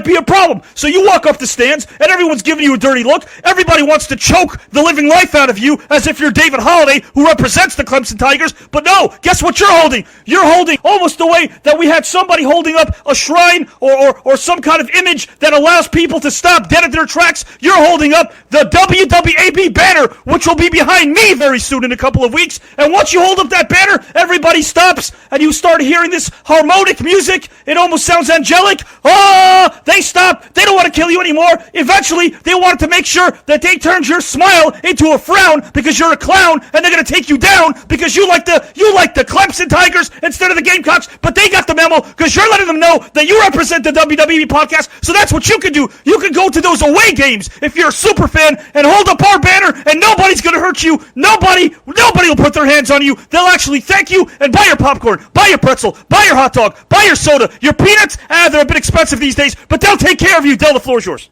might be a problem. So you walk up the stands, and everyone's giving you a dirty look. Everybody wants to choke the living life out of you as if you're David Holiday, who represents the Clemson Tigers. But no, guess what you're holding? You're holding almost the way that we had somebody holding up a shrine or some kind of image that allows people to stop dead at their tracks. You're holding up the WWAB banner, which will be behind me very soon in a couple of weeks. And once you hold up that banner, everybody stops, and you start hearing this harmonic music. It almost sounds angelic. Oh, they stop. They don't want to kill you anymore. Eventually, they wanted to make sure that they turned your smile into a frown because you're a clown, and they're going to take you down because you like the Clemson Tigers instead of the Gamecocks. But they got the memo because you're letting them know that you represent the WWE podcast. So that's what you can do. You can go to those away games if you're a super fan and hold up our banner, and nobody's going to hurt you. Nobody will put their hands on you. They'll actually thank you and buy your popcorn, buy your pretzel, buy your hot dog, buy your soda, your peanuts. They're a bit expensive these days, but they'll take care of you. Del, the floor is yours.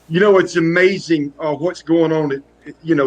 You know, it's amazing what's going on,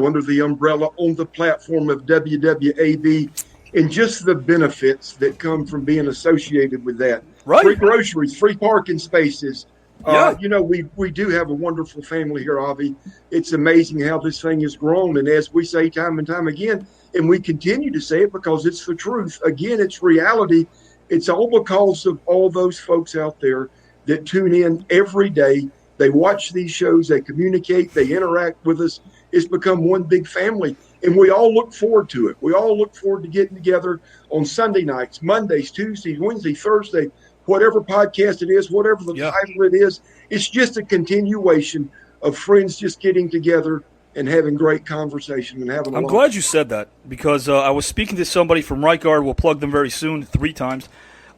under the umbrella on the platform of WWAB, and just the benefits that come from being associated with that. Right. Free groceries, free parking spaces. Yeah. We do have a wonderful family here, Avi. It's amazing how this thing has grown. And as we say time and time again, and we continue to say it because it's the truth. Again, it's reality. It's all because of all those folks out there that tune in every day. They watch these shows, they communicate, they interact with us. It's become one big family, and we all look forward to it. We all look forward to getting together on Sunday nights, Mondays, Tuesdays, Wednesday, Thursday, whatever podcast it is, whatever the title it is. It's just a continuation of friends just getting together and having great conversation and having. I'm glad you said that because I was speaking to somebody from Right Guard. We'll plug them very soon, 3 times.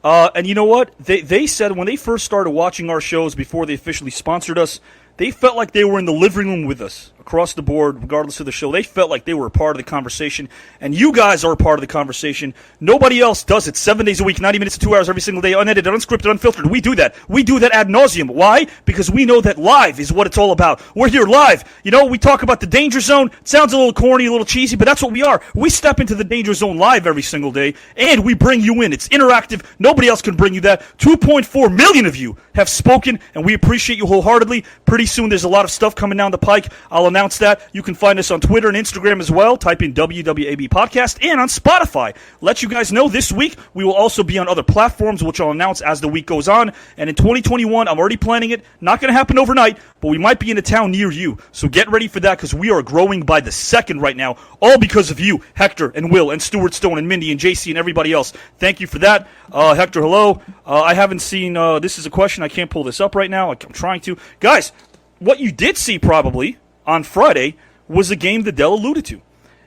And you know what? They said when they first started watching our shows before they officially sponsored us, they felt like they were in the living room with us across the board, regardless of the show. They felt like they were a part of the conversation, and you guys are a part of the conversation. Nobody else does it 7 days a week, 90 minutes to 2 hours every single day, unedited, unscripted, unfiltered. We do that. We do that ad nauseum. Why? Because we know that live is what it's all about. We're here live. You know, we talk about the danger zone. It sounds a little corny, a little cheesy, but that's what we are. We step into the danger zone live every single day, and we bring you in. It's interactive. Nobody else can bring you that. 2.4 million of you have spoken, and we appreciate you wholeheartedly. Pretty soon there's a lot of stuff coming down the pike. I'll announce that. You can find us on Twitter and Instagram as well. Type in WWAB Podcast and on Spotify. Let you guys know this week we will also be on other platforms, which I'll announce as the week goes on. And in 2021, I'm already planning it. Not going to happen overnight, but we might be in a town near you. So get ready for that because we are growing by the second right now, all because of you, Hector and Will and Stuart Stone and Mindy and JC and everybody else. Thank you for that. Hector, hello. I haven't seen, this is a question. I can't pull this up right now. I'm trying to. Guys, what you did see probably on Friday was a game that Dell alluded to.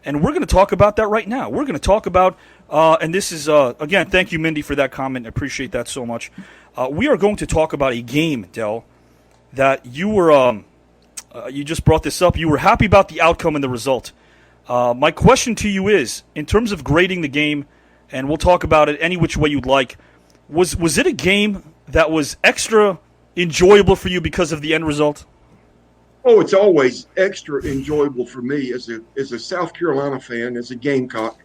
And we're going to talk about that right now. We're going to talk about, and this is, again, thank you, Mindy, for that comment. I appreciate that so much. We are going to talk about a game, Dell, that you were, you just brought this up. You were happy about the outcome and the result. My question to you is, in terms of grading the game, and we'll talk about it any which way you'd like, was it a game that was extra enjoyable for you because of the end result? Oh, it's always extra enjoyable for me as a South Carolina fan, as a Gamecock,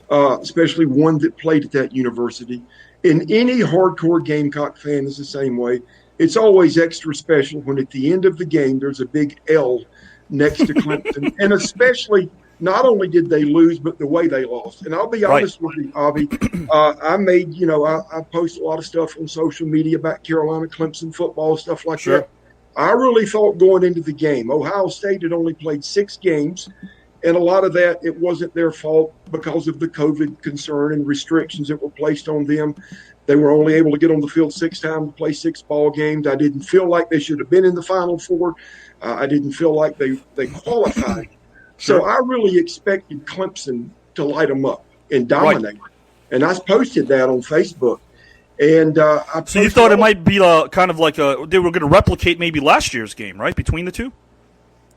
especially one that played at that university. And any hardcore Gamecock fan is the same way. It's always extra special when at the end of the game there's a big L next to Clemson. And especially, not only did they lose, but the way they lost. And I'll be honest with you, Avi, I made, I post a lot of stuff on social media about Carolina, Clemson football, stuff like that. I really thought going into the game, Ohio State had only played 6 games, and a lot of that, it wasn't their fault because of the COVID concern and restrictions that were placed on them. They were only able to get on the field 6 times to play 6 ball games. I didn't feel like they should have been in the Final Four. I didn't feel like they qualified. So I really expected Clemson to light them up and dominate. Right. And I posted that on Facebook. And so you thought it might be kind of like they were going to replicate maybe last year's game, right, between the two?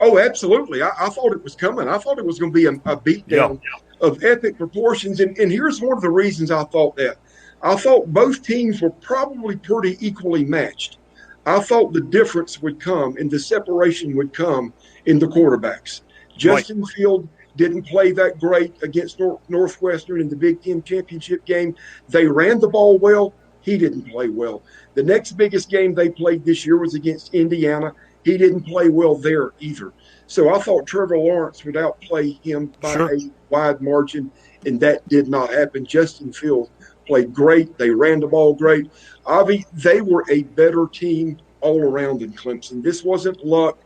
Oh, absolutely. I thought it was coming. I thought it was going to be a beatdown of epic proportions. And here's one of the reasons I thought that. I thought both teams were probably pretty equally matched. I thought the difference would come and the separation would come in the quarterbacks. Justin Field didn't play that great against Northwestern in the Big Ten championship game. They ran the ball well. He didn't play well. The next biggest game they played this year was against Indiana. He didn't play well there either. So I thought Trevor Lawrence would outplay him by Sure. a wide margin, and that did not happen. Justin Fields played great. They ran the ball great. Avi, they were a better team all around than Clemson. This wasn't luck.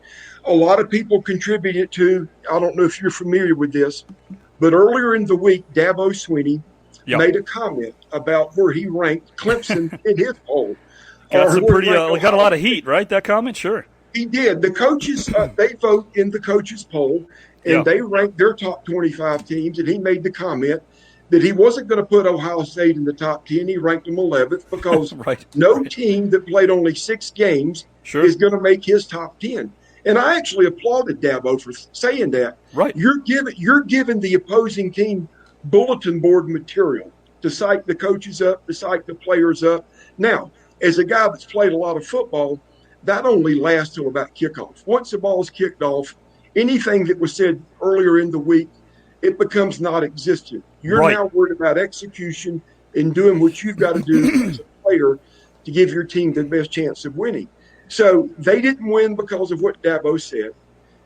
A lot of people contributed to, I don't know if you're familiar with this, but earlier in the week, Dabo Swinney Yeah. made a comment about where he ranked Clemson in his poll. Got some where he pretty, ranked got a Ohio lot of heat, right? That comment? Sure. He did. The coaches, they vote in the coaches poll, and Yeah. they ranked their top 25 teams, and he made the comment that he wasn't going to put Ohio State in the top 10. He ranked them 11th because Right. no Right. team that played only 6 games Sure. is going to make his top 10. And I actually applauded Dabo for saying that. Right. You're giving the opposing team bulletin board material to psych the coaches up, to psych the players up. Now, as a guy that's played a lot of football, that only lasts till about kickoff. Once the ball's kicked off, anything that was said earlier in the week, it becomes non-existent. You're Right. now worried about execution and doing what you've got to do as a player to give your team the best chance of winning. So they didn't win because of what Dabo said.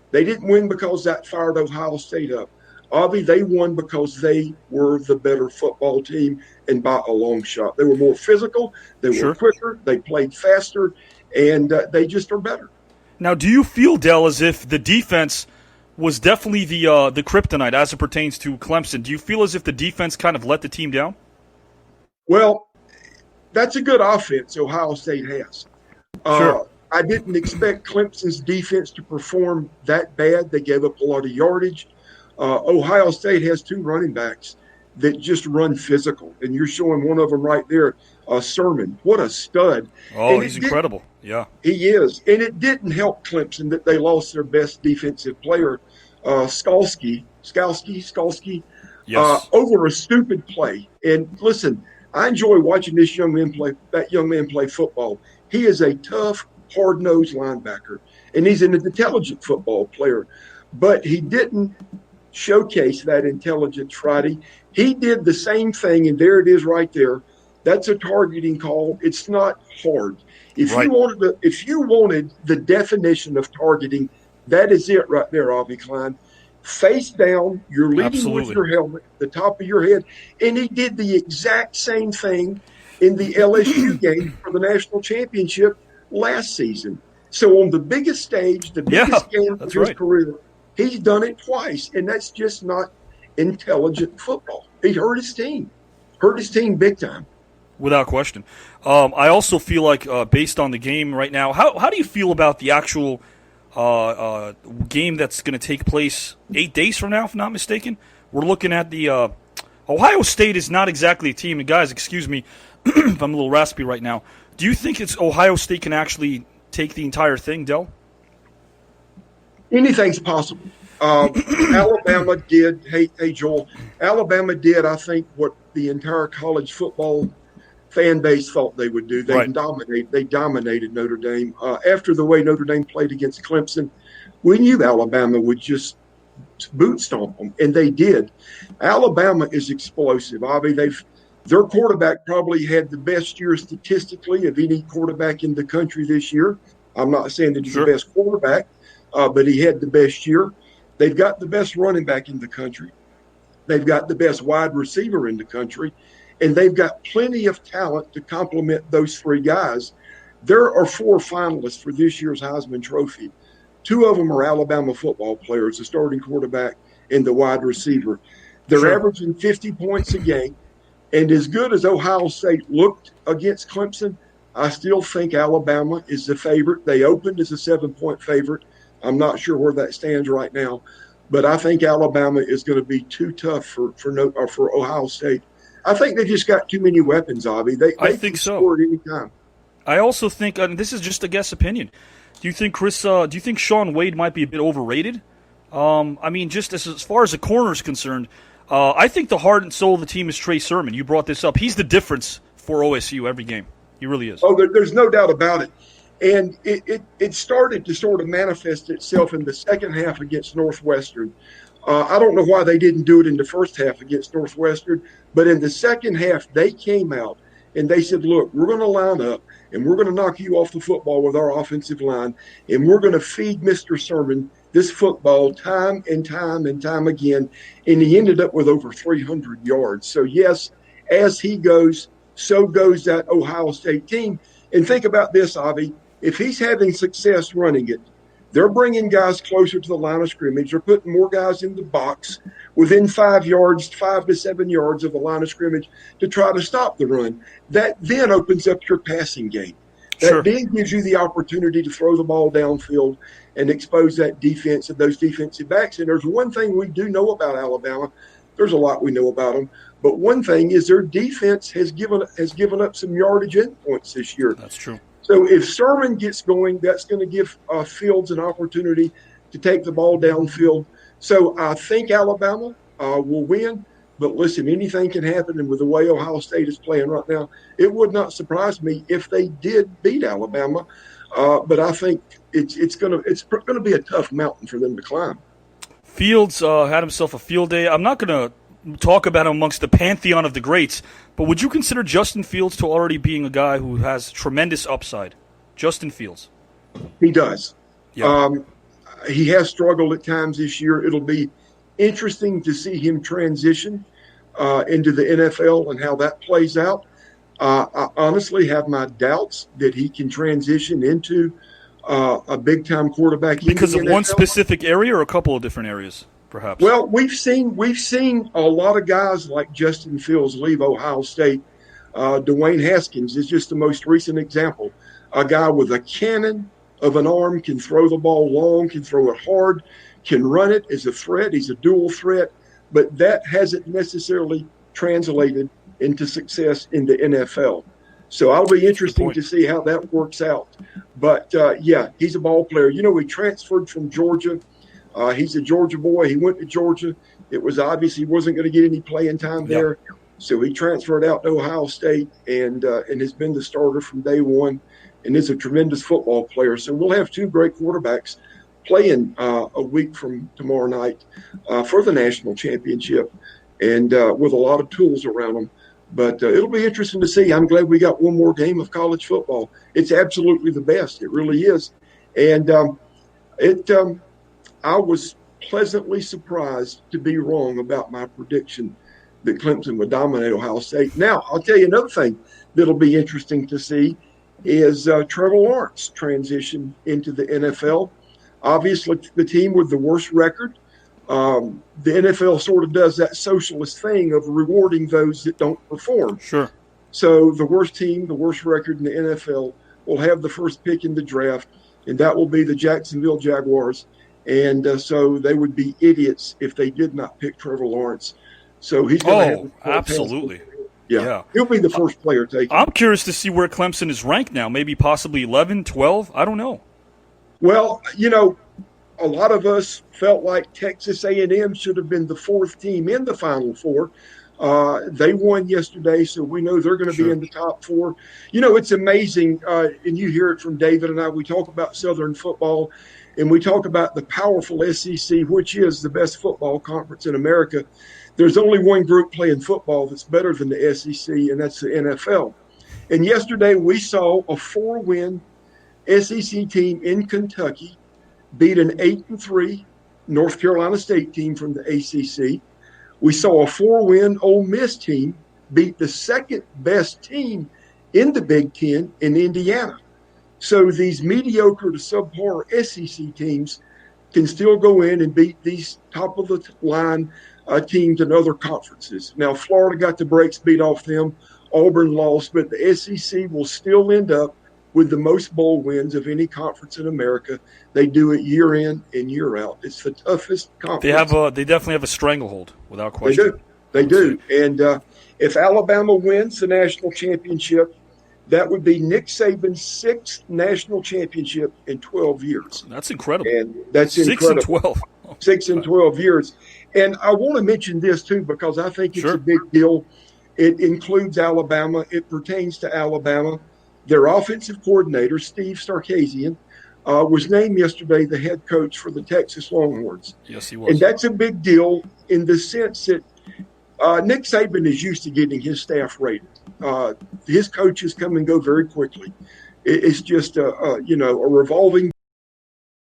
They didn't win because that fired Ohio State up. Avi, they won because they were the better football team, and by a long shot. They were more physical, they Sure. were quicker, they played faster, and they just are better. Now, do you feel, Dell, as if the defense was definitely the kryptonite as it pertains to Clemson? Do you feel as if the defense kind of let the team down? Well, that's a good offense Ohio State has. Sure. I didn't expect Clemson's defense to perform that bad. They gave up a lot of yardage. Ohio State has 2 running backs that just run physical, and you're showing one of them right there, Sermon. What a stud. Oh, And he's incredible. Yeah. He is. And it didn't help Clemson that they lost their best defensive player, Skalski, Yes. over a stupid play. And listen, I enjoy watching that young man play football. He is a tough, hard-nosed linebacker, and he's an intelligent football player. But he didn't showcase that intelligence Friday. He did the same thing, and there it is right there. That's a targeting call. It's not hard. If Right. you wanted the definition of targeting, that is it right there, Avi Klein. Face down, you're leading Absolutely. with your helmet, the top of your head, and he did the exact same thing in the LSU game for the national championship last season. So on the biggest stage, the biggest game of that's his right. career, he's done it twice, and that's just not intelligent football. He hurt his team big time. Without question. I also feel like, based on the game right now, how do you feel about the actual game that's going to take place 8 days from now, if I'm not mistaken? We're looking at the Ohio State is not exactly a team. And guys, excuse me if I'm a little raspy right now. Do you think it's Ohio State can actually take the entire thing, Del? Anything's possible. Alabama did. Hey, Joel. Alabama did, I think, what the entire college football fan base thought they would do. They Right. dominated Notre Dame. After the way Notre Dame played against Clemson, we knew Alabama would just boot stomp them, and they did. Alabama is explosive. Avi, their quarterback probably had the best year statistically of any quarterback in the country this year. I'm not saying that he's Sure. the best quarterback, but he had the best year. They've got the best running back in the country. They've got the best wide receiver in the country, and they've got plenty of talent to complement those 3 guys. There are 4 finalists for this year's Heisman Trophy. 2 of them are Alabama football players, the starting quarterback and the wide receiver. They're Sure. averaging 50 points a game. And as good as Ohio State looked against Clemson, I still think Alabama is the favorite. They opened as a 7-point favorite. I'm not sure where that stands right now, but I think Alabama is going to be too tough for Ohio State. I think they just got too many weapons, Avi. They I can think so. score at any time. I also think, and this is just a guess opinion. Do you think do you think Sean Wade might be a bit overrated? I mean, just as far as the corner is concerned, I think the heart and soul of the team is Trey Sermon. You brought this up. He's the difference for OSU every game. He really is. Oh, there's no doubt about it. And it started to sort of manifest itself in the second half against Northwestern. I don't know why they didn't do it in the first half against Northwestern, but in the second half, they came out and they said, look, we're going to line up and we're going to knock you off the football with our offensive line, and we're going to feed Mr. Sermon this football time and time and time again. And he ended up with over 300 yards. So, yes, as he goes, so goes that Ohio State team. And think about this, Avi. If he's having success running it, they're bringing guys closer to the line of scrimmage. They're putting more guys in the box within 5 to 7 yards of the line of scrimmage to try to stop the run. That then opens up your passing game. That then gives you the opportunity to throw the ball downfield and expose that defense and those defensive backs. And there's one thing we do know about Alabama. There's a lot we know about them. But one thing is their defense has given up some yardage endpoints this year. That's true. So if Sermon gets going, that's going to give Fields an opportunity to take the ball downfield. So I think Alabama will win. But listen, anything can happen. And with the way Ohio State is playing right now, it would not surprise me if they did beat Alabama. But I think it's going to be a tough mountain for them to climb. Fields had himself a field day. I'm not going to talk about him amongst the pantheon of the greats, but would you consider Justin Fields to already being a guy who has tremendous upside? Justin Fields. He does. Yeah. He has struggled at times this year. It'll be interesting to see him transition into the NFL and how that plays out. I honestly have my doubts that he can transition into a big-time quarterback. Because of one specific area or a couple of different areas, perhaps? Well, we've seen a lot of guys like Justin Fields leave Ohio State. Dwayne Haskins is just the most recent example. A guy with a cannon of an arm, can throw the ball long, can throw it hard, can run it as a threat. He's a dual threat, but that hasn't necessarily translated into success in the NFL. So I'll be interesting to see how that works out. But, yeah, he's a ball player. You know, he transferred from Georgia. He's a Georgia boy. He went to Georgia. It was obvious he wasn't going to get any playing time there. Yep. So he transferred out to Ohio State and has been the starter from day one and is a tremendous football player. So we'll have two great quarterbacks playing a week from tomorrow night for the national championship and with a lot of tools around them. But it'll be interesting to see. I'm glad we got one more game of college football. It's absolutely the best. It really is. And I was pleasantly surprised to be wrong about my prediction that Clemson would dominate Ohio State. Now, I'll tell you another thing that'll be interesting to see is Trevor Lawrence transition into the NFL. Obviously, the team with the worst record. The NFL sort of does that socialist thing of rewarding those that don't perform. Sure. So the worst team, the worst record in the NFL will have the first pick in the draft, and that will be the Jacksonville Jaguars. And so they would be idiots if they did not pick Trevor Lawrence. So he's going to have absolutely. Yeah. He'll be the first player taken. I'm curious to see where Clemson is ranked now, maybe possibly 11, 12. I don't know. Well, you know, a lot of us felt like Texas A&M should have been the fourth team in the Final Four. They won yesterday, so we know they're going to be in the top four. You know, it's amazing, and you hear it from David and I. We talk about Southern football, and we talk about the powerful SEC, which is the best football conference in America. There's only one group playing football that's better than the SEC, and that's the NFL. And yesterday we saw a 4-win SEC team in Kentucky beat an 8-3 North Carolina State team from the ACC. We saw a 4-win Ole Miss team beat the second best team in the Big Ten in Indiana. So these mediocre to subpar SEC teams can still go in and beat these top of the line teams in other conferences. Now, Florida got the brakes beat off them. Auburn lost, but the SEC will still end up with the most bowl wins of any conference in America. They do it year in and year out. It's the toughest conference. They definitely have a stranglehold, without question. They do. And if Alabama wins the national championship, that would be Nick Saban's 6th national championship in 12 years. That's incredible. And that's 6 incredible. 6 and 12. 6 and 12 years. And I want to mention this, too, because I think it's a big deal. It includes Alabama. It pertains to Alabama. Their offensive coordinator, Steve Sarkisian, was named yesterday the head coach for the Texas Longhorns. Yes, he was. And that's a big deal in the sense that Nick Saban is used to getting his staff rated. His coaches come and go very quickly. It's just a revolving